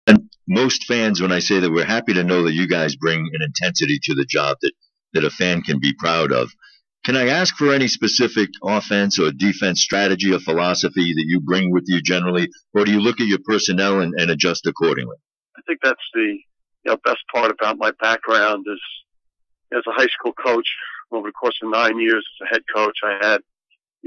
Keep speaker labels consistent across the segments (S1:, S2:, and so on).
S1: And most fans, when I say that, we're happy to know that you guys bring an intensity to the job that a fan can be proud of. Can I ask for any specific offense or defense strategy or philosophy that you bring with you generally, or do you look at your personnel and adjust accordingly?
S2: I think that's the best part about my background is as a high school coach. Over the course of 9 years as a head coach, I had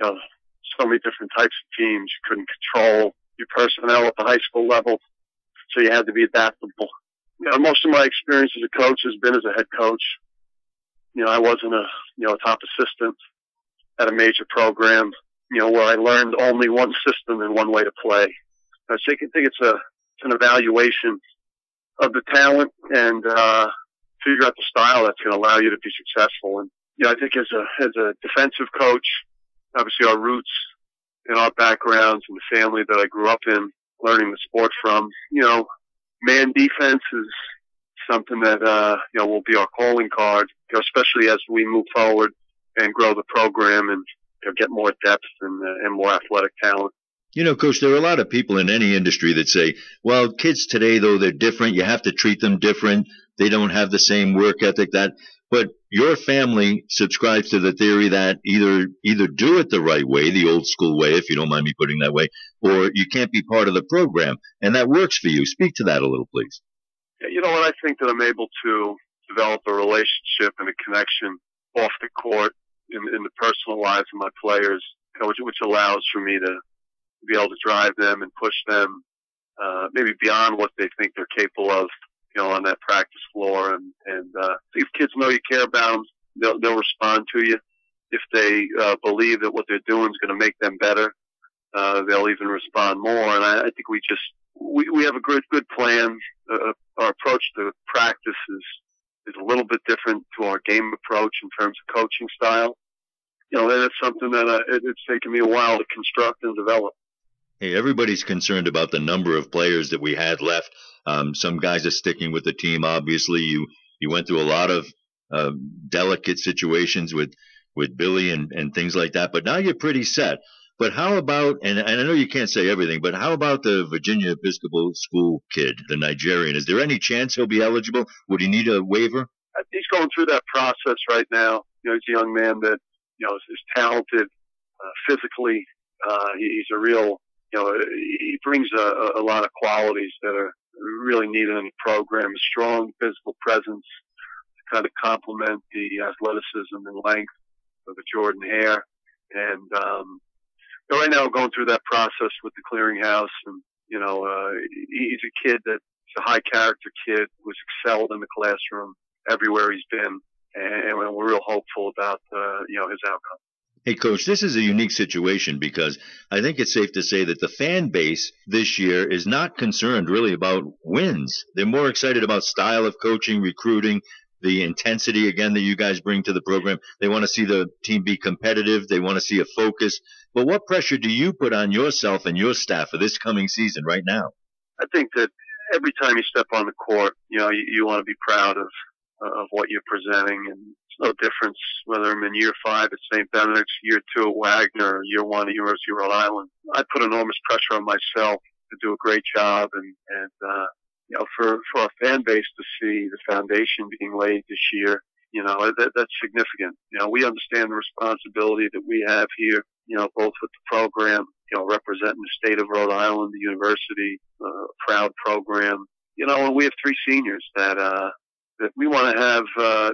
S2: so many different types of teams. You couldn't control your personnel at the high school level, so you had to be adaptable. Most of my experience as a coach has been as a head coach. I wasn't a top assistant at a major program, where I learned only one system and one way to play. I think it's an evaluation of the talent and figure out the style that's going to allow you to be successful. And I think as a defensive coach, obviously our roots and our backgrounds and the family that I grew up in, learning the sport from, man defense is something that will be our calling card, especially as we move forward and grow the program and get more depth and more athletic talent.
S1: Coach, there are a lot of people in any industry that say, well, kids today, though, they're different. You have to treat them different. They don't have the same work ethic but your family subscribes to the theory that either do it the right way, the old school way, if you don't mind me putting that way, or you can't be part of the program. And that works for you. Speak to that a little, please.
S2: Yeah, what I think that I'm able to develop a relationship and a connection off the court in the personal lives of my players, which allows for me to be able to drive them and push them maybe beyond what they think they're capable of, on that practice floor. And if kids know you care about them, they'll respond to you. If they believe that what they're doing is going to make them better, they'll even respond more. And I think we have a good plan. Our approach to practice is a little bit different to our game approach in terms of coaching style. And it's something that it's taken me a while to construct and develop.
S1: Hey, everybody's concerned about the number of players that we had left. Some guys are sticking with the team. Obviously, you went through a lot of delicate situations with Billy and things like that. But now you're pretty set. But how about, and I know you can't say everything, but how about the Virginia Episcopal School kid, the Nigerian? Is there any chance he'll be eligible? Would he need a waiver?
S2: He's going through that process right now. He's a young man that is talented physically. He's a real. He brings a lot of qualities that are really needed in the program. A strong physical presence to kind of complement the athleticism and length of the Jordan Hare. And right now, going through that process with the clearinghouse, and he's a kid that's a high character kid who's excelled in the classroom everywhere he's been, and we're real hopeful about his outcome.
S1: Hey, Coach, this is a unique situation because I think it's safe to say that the fan base this year is not concerned really about wins. They're more excited about style of coaching, recruiting, the intensity, again, that you guys bring to the program. They want to see the team be competitive. They want to see a focus. But what pressure do you put on yourself and your staff for this coming season right now?
S2: I think that every time you step on the court, you want to be proud of what you're presenting, and it's no difference whether I'm in year 5 at St. Benedict's, year 2 at Wagner, or year 1 at University of Rhode Island. I put enormous pressure on myself to do a great job, and for our fan base to see the foundation being laid this year, that's significant. We understand the responsibility that we have here, both with the program, representing the state of Rhode Island, the university, proud program, and we have 3 seniors that we want to have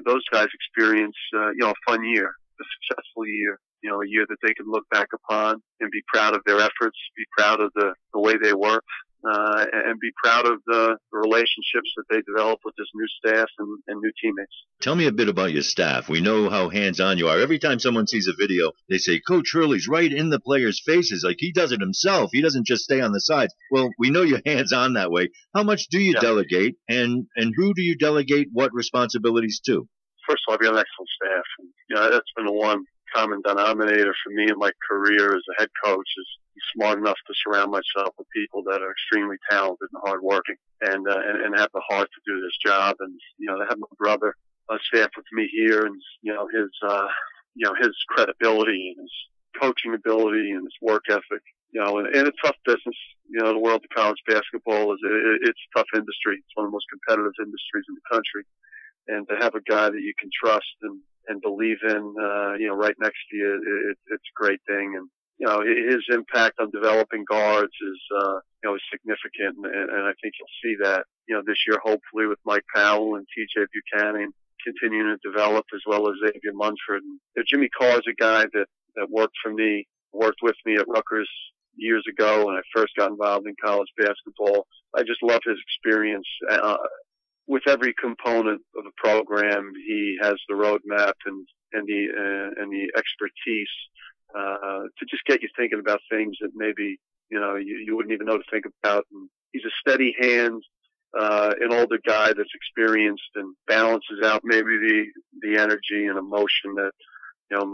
S2: those guys experience, a fun year, a successful year, a year that they can look back upon and be proud of their efforts, be proud of the way they work, and be proud of the relationships that they develop with this new staff and new teammates.
S1: Tell me a bit about your staff. We know how hands-on you are. Every time someone sees a video, they say, Coach Hurley's right in the players' faces. Like, he does it himself. He doesn't just stay on the sides. Well, we know you're hands-on that way. How much do you delegate, and who do you delegate what responsibilities to?
S2: First of all, I have an excellent staff. And, that's been the one common denominator for me in my career as a head coach is smart enough to surround myself with people that are extremely talented and hardworking and have the heart to do this job. And, to have my brother on staff with me here and, his credibility and his coaching ability and his work ethic, and a tough business. The world of college basketball it's a tough industry. It's one of the most competitive industries in the country. And to have a guy that you can trust and believe in, right next to you, it's a great thing. And, his impact on developing guards is significant. And I think you'll see that, this year, hopefully with Mike Powell and TJ Buchanan continuing to develop, as well as Xavier Munford. And, Jimmy Carr is a guy that worked with me at Rutgers years ago when I first got involved in college basketball. I just love his experience. With every component of the program, he has the roadmap and the expertise to just get you thinking about things that maybe you wouldn't even know to think about. And he's a steady hand, an older guy that's experienced and balances out maybe the energy and emotion that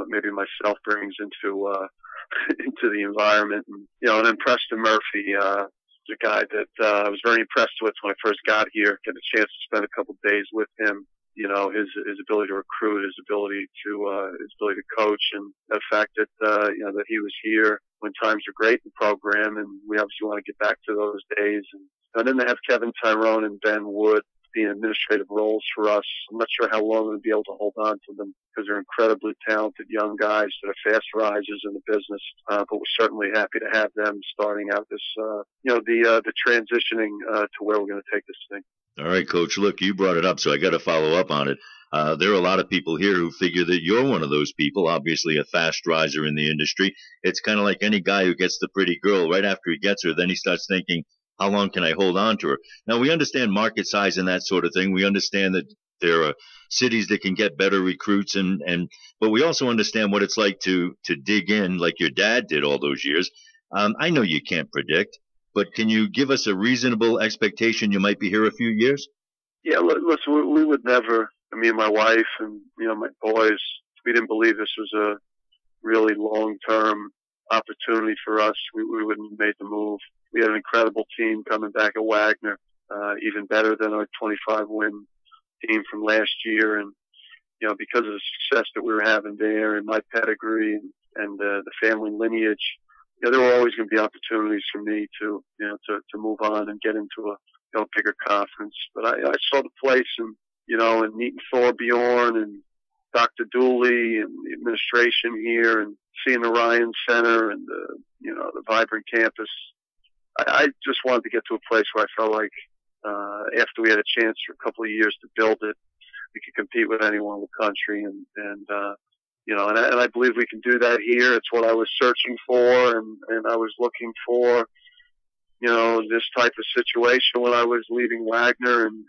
S2: maybe myself brings into into the environment. And then Preston Murphy. A guy that I was very impressed with when I first got here. Get a chance to spend a couple of days with him. His ability to recruit, his ability to coach, and the fact that that he was here when times were great in the program, and we obviously want to get back to those days. And then they have Kevin Tyrone and Ben Wood being administrative roles for us. I'm not sure how long we'll be able to hold on to them because they're incredibly talented young guys that are fast risers in the business. But we're certainly happy to have them starting out this, the transitioning to where we're going to take this thing.
S1: All right, Coach. Look, you brought it up, so I got to follow up on it. There are a lot of people here who figure that you're one of those people, obviously a fast riser in the industry. It's kind of like any guy who gets the pretty girl. Right after he gets her, then he starts thinking, how long can I hold on to her? Now, we understand market size and that sort of thing. We understand that there are cities that can get better recruits, but we also understand what it's like to dig in like your dad did all those years. I know you can't predict, but can you give us a reasonable expectation you might be here a few years?
S2: Yeah, listen, we would never, me and my wife and, my boys, we didn't believe this was a really long-term opportunity for us. We wouldn't have made the move. We had an incredible team coming back at Wagner, even better than our 25-win team from last year. And, because of the success that we were having there and my pedigree and the family lineage, there were always going to be opportunities for me to move on and get into a bigger conference. But I saw the place and meeting Thorbjorn and Dr. Dooley and the administration here and seeing the Ryan Center and the vibrant campus. I just wanted to get to a place where I felt like after we had a chance for a couple of years to build it, we could compete with anyone in the country. And I believe we can do that here. It's what I was searching for, and I was looking for, this type of situation when I was leaving Wagner. And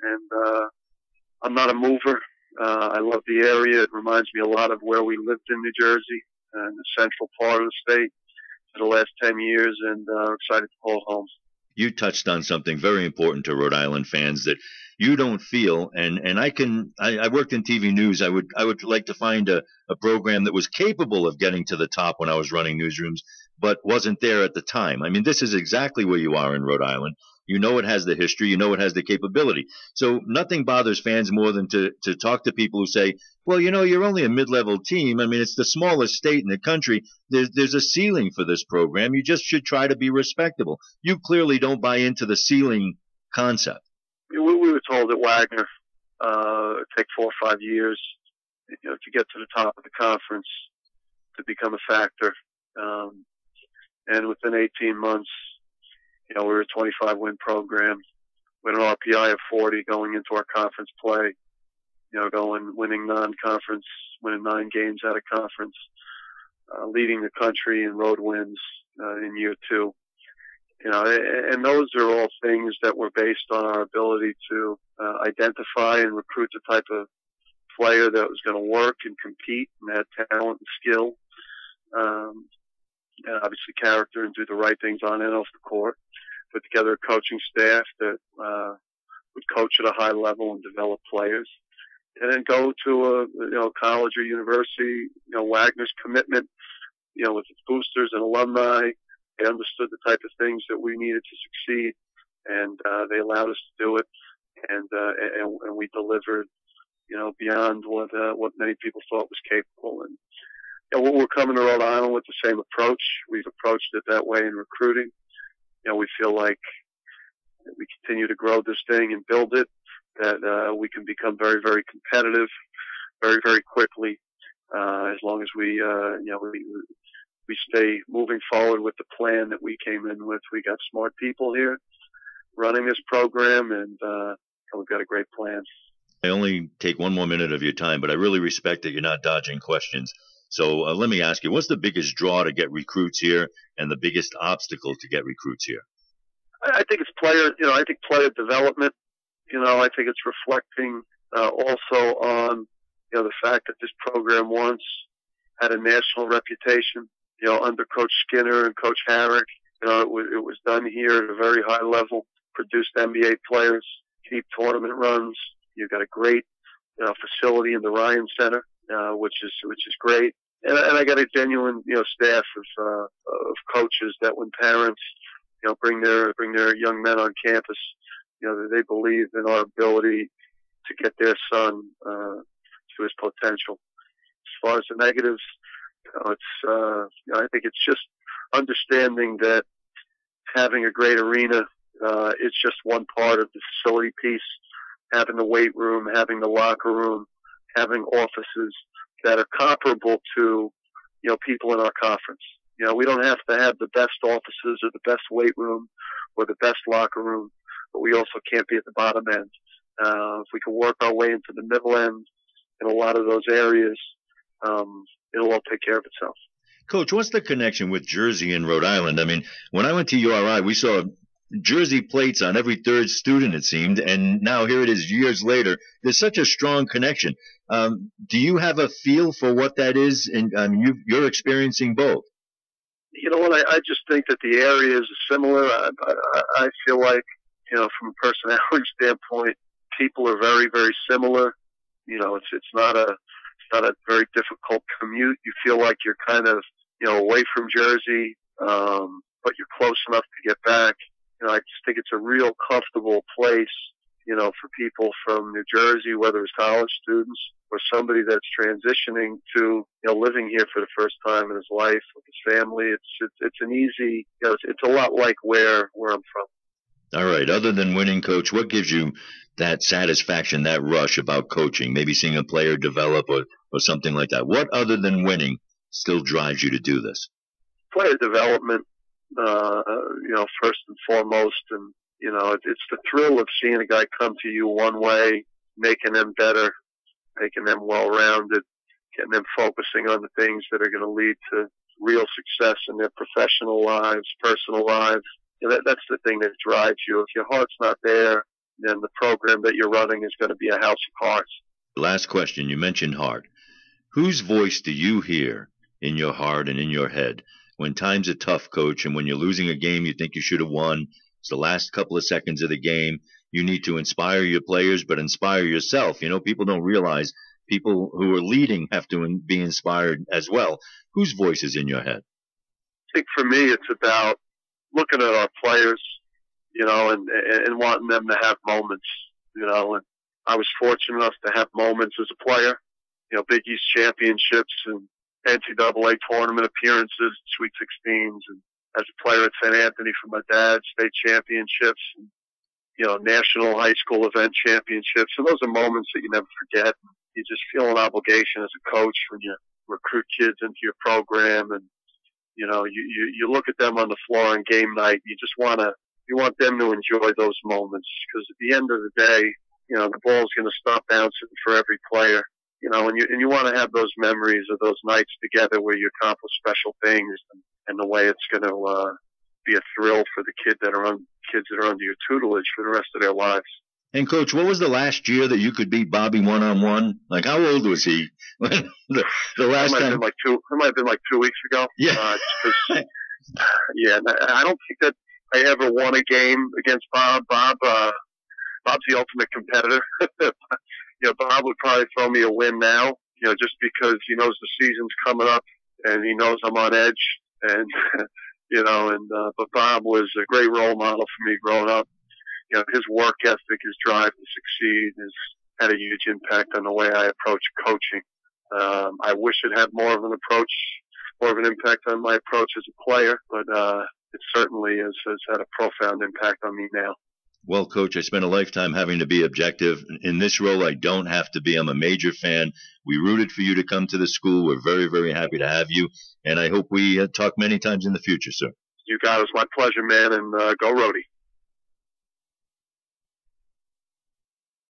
S2: I'm not a mover. I love the area. It reminds me a lot of where we lived in New Jersey, in the central part of the state, for the last 10 years, and excited to call home.
S1: You touched on something very important to Rhode Island fans that you don't feel, and I worked in TV news. I would like to find a program that was capable of getting to the top when I was running newsrooms, but wasn't there at the time. I mean, this is exactly where you are in Rhode Island. You know it has the history. You know it has the capability. So nothing bothers fans more than to talk to people who say, well, you're only a mid-level team. I mean, it's the smallest state in the country. There's a ceiling for this program. You just should try to be respectable. You clearly don't buy into the ceiling concept.
S2: We were told at Wagner it'd take 4 or 5 years, to get to the top of the conference, to become a factor. And within 18 months, we were a 25-win program with an RPI of 40 going into our conference play, winning non-conference, winning 9 games out of conference, leading the country in road wins in year 2. And those are all things that were based on our ability to identify and recruit the type of player that was going to work and compete and had talent and skill, and obviously character, and do the right things on and off the court. Put together a coaching staff that would coach at a high level and develop players, and then go to a college or university. Wagner's commitment, with its boosters and alumni, they understood the type of things that we needed to succeed, and they allowed us to do it, and we delivered, beyond what many people thought was capable. And We're coming to Rhode Island with the same approach. We've approached it that way in recruiting. We feel like we continue to grow this thing and build it, that we can become very, very competitive very, very quickly, as long as we stay moving forward with the plan that we came in with. We got smart people here running this program, and we've got a great plan.
S1: I only take one more minute of your time, but I really respect that you're not dodging questions. So let me ask you, what's the biggest draw to get recruits here and the biggest obstacle to get recruits here?
S2: I think it's player development. I think it's reflecting also on, the fact that this program once had a national reputation, under Coach Skinner and Coach Harrick. It was done here at a very high level, produced NBA players, deep tournament runs. You've got a great, facility in the Ryan Center, which is great. And I got a genuine, staff of coaches that when parents, bring their young men on campus, they believe in our ability to get their son, to his potential. As far as the negatives, I think it's just understanding that having a great arena, it's just one part of the facility piece. Having the weight room, having the locker room, having offices that are comparable to, people in our conference. We don't have to have the best offices or the best weight room or the best locker room, but we also can't be at the bottom end. If we can work our way into the middle end in a lot of those areas, it'll all take care of itself.
S1: Coach, what's the connection with Jersey and Rhode Island? I mean, when I went to URI, we saw Jersey plates on every third student, it seemed, and now here it is years later. There's such a strong connection. Do you have a feel for what that is? And you're experiencing both.
S2: You know what? I just think that the areas are similar. I feel like, from a personality standpoint, people are very, very similar. It's not a very difficult commute. You feel like you're kind of, away from Jersey, but you're close enough to get back. I just think it's a real comfortable place, for people from New Jersey, whether it's college students or somebody that's transitioning to, living here for the first time in his life with his family. It's an easy, it's a lot like where I'm from.
S1: All right. Other than winning, Coach, what gives you that satisfaction, that rush about coaching? Maybe seeing a player develop or something like that. What other than winning still drives you to do this?
S2: Player development, first and foremost. And, it's the thrill of seeing a guy come to you one way, making them better, making them well-rounded, getting them focusing on the things that are going to lead to real success in their professional lives, personal lives. That's the thing that drives you. If your heart's not there, then the program that you're running is going to be a house of cards.
S1: Last question. You mentioned heart. Whose voice do you hear in your heart and in your head when times are tough, Coach, and when you're losing a game you think you should have won? It's the last couple of seconds of the game. You need to inspire your players, but inspire yourself. People don't realize people who are leading have to be inspired as well. Whose voice is in your head?
S2: I think for me it's about looking at our players, and wanting them to have moments, and I was fortunate enough to have moments as a player, Big East championships and NCAA tournament appearances, Sweet 16s, and as a player at St. Anthony for my dad, state championships, and, national high school event championships. And those are moments that you never forget. You just feel an obligation as a coach when you recruit kids into your program, and you look at them on the floor on game night. You want them to enjoy those moments, because at the end of the day, the ball's going to stop bouncing for every player. And you want to have those memories of those nights together where you accomplish special things, and the way it's going to be a thrill for the kids that are under your tutelage for the rest of their lives.
S1: And Coach, what was the last year that you could beat Bobby one-on-one? Like, how old was he? the last time?
S2: It might have been like 2 weeks ago.
S1: Yeah.
S2: Yeah. I don't think that I ever won a game against Bob. Bob's the ultimate competitor. Bob would probably throw me a win now, just because he knows the season's coming up and he knows I'm on edge. And, but Bob was a great role model for me growing up. His work ethic, his drive to succeed has had a huge impact on the way I approach coaching. I wish it had more of an approach, more of an impact on my approach as a player, but it certainly has had a profound impact on me now.
S1: Well, Coach, I spent a lifetime having to be objective. In this role, I don't have to be. I'm a major fan. We rooted for you to come to the school. We're very, very happy to have you, and I hope we talk many times in the future, sir.
S2: You got it. It's my pleasure, man, and go Rhodey.